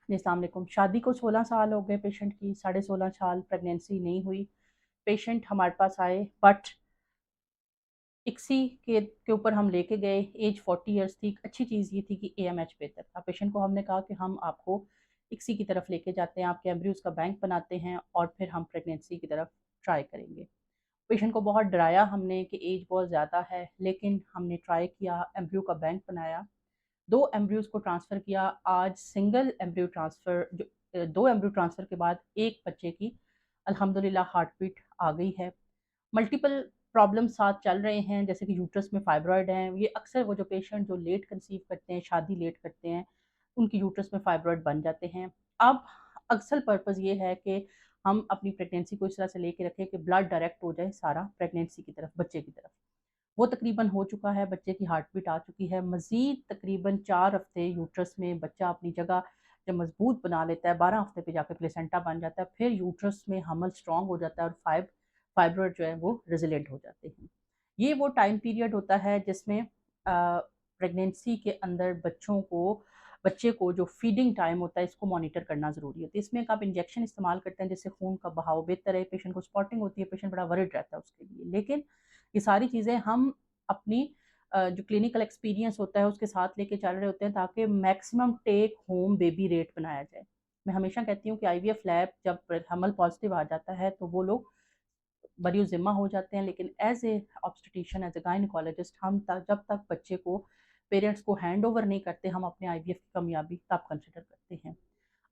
जी, अस्सलाम वालेकुम। शादी को 16 साल हो गए पेशेंट की, साढ़े 16 साल प्रेगनेंसी नहीं हुई। पेशेंट हमारे पास आए बट इक्सी के ऊपर हम लेके गए, एज 40 इयर्स थी। अच्छी चीज़ ये थी कि एएमएच बेहतर था। पेशेंट को हमने कहा कि हम आपको इक्सी की तरफ लेके जाते हैं, आपके एम्ब्रियोज़ का बैंक बनाते हैं और फिर हम प्रेगनेंसी की तरफ ट्राई करेंगे। पेशेंट को बहुत डराया हमने कि एज बहुत ज़्यादा है, लेकिन हमने ट्राई किया, एम्ब्रियो का बैंक बनाया, 2 एम्ब्रियोज़ को ट्रांसफ़र किया। आज सिंगल एम्ब्रियो ट्रांसफ़र जो 2 एम्ब्रियो ट्रांसफ़र के बाद एक बच्चे की अल्हम्दुलिल्लाह हार्ट बीट आ गई है। मल्टीपल प्रॉब्लम साथ चल रहे हैं, जैसे कि यूट्रस में फाइब्रॉइड हैं। ये अक्सर वो जो पेशेंट जो लेट कंसीव करते हैं, शादी लेट करते हैं, उनकी यूट्रस में फाइब्रॉइड बन जाते हैं। अब असल पर्पज़ ये है कि हम अपनी प्रेगनेंसी को इस तरह से लेके रखें कि ब्लड डायरेक्ट हो जाए सारा प्रेगनेंसी की तरफ, बच्चे की तरफ। वो तकरीबन हो चुका है, बच्चे की हार्ट बीट आ चुकी है। मज़ीद तकरीबन 4 हफ़्ते यूट्रस में बच्चा अपनी जगह जब मज़बूत बना लेता है, 12 हफ़्ते पे जाके प्लेसेंटा बन जाता है, फिर यूट्रस में हमल स्ट्रॉन्ग हो जाता है और फाइब्रॉइड जो है वो रेज़िलिएंट हो जाते हैं। ये वो टाइम पीरियड होता है जिसमें प्रेगनेंसी के अंदर बच्चे को जो फीडिंग टाइम होता है, इसको मॉनिटर करना ज़रूरी होता है। इसमें एक आप इंजेक्शन इस्तेमाल करते हैं, जिससे खून का बहाव बेहतर है, पेशेंट को स्पॉटिंग होती है, पेशेंट बड़ा वरिड रहता है उसके लिए। लेकिन ये सारी चीज़ें हम अपनी जो क्लिनिकल एक्सपीरियंस होता है उसके साथ लेके चल रहे होते हैं, ताकि maximum take home baby rate बनाया जाए। मैं हमेशा कहती हूँ कि आईवीएफ लैब जब हमल पॉजिटिव आ जाता है तो वो लोग बरी ज़िम्मा हो जाते हैं, लेकिन as a obstetrician, as a gynaecologist, हम जब तक बच्चे को पेरेंट्स को हैंड ओवर नहीं करते, हम अपने आईवीएफ की कामयाबी तब कंसिडर करते हैं।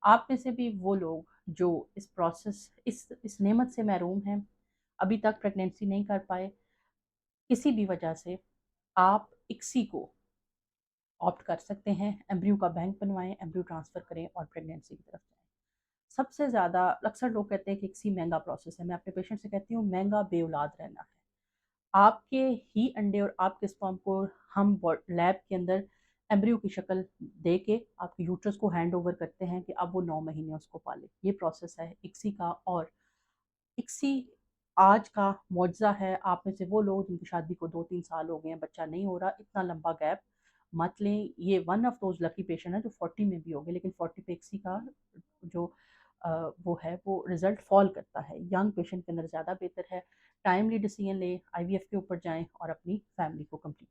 आप में से भी वो लोग जो इस प्रोसेस इस नेमत से महरूम हैं, अभी तक प्रेगनेंसी नहीं कर पाए, किसी भी वजह से, आप इक्सी को ऑप्ट कर सकते हैं। एम्ब्रियो का बैंक बनवाएं, एम्ब्रियो ट्रांसफ़र करें और प्रेगनेंसी की तरफ जाएं। सबसे ज़्यादा अक्सर लोग कहते हैं कि इक्सी महंगा प्रोसेस है। मैं अपने पेशेंट से कहती हूँ, महंगा बेऔलाद रहना है। आपके ही अंडे और आपके स्पर्म को हम लैब के अंदर एम्ब्रियो की शक्ल दे के आपके यूट्रस को हैंड ओवर करते हैं कि अब वो 9 महीने उसको पाले। ये प्रोसेस है इक्सी का। और इक्सी आज का मुआवजा है। आप में से वो लोग जिनकी शादी को 2-3 साल हो गए हैं, बच्चा नहीं हो रहा, इतना लंबा गैप मत लें। ये one of those lucky patient है जो 40 में भी हो गए, लेकिन 40 पे इक्सी का जो वो है वो रिजल्ट फॉल करता है। यंग पेशेंट के अंदर ज़्यादा बेहतर है। टाइमली डिसीजन लें, आईवीएफ के ऊपर जाएं और अपनी फैमिली को कंप्लीट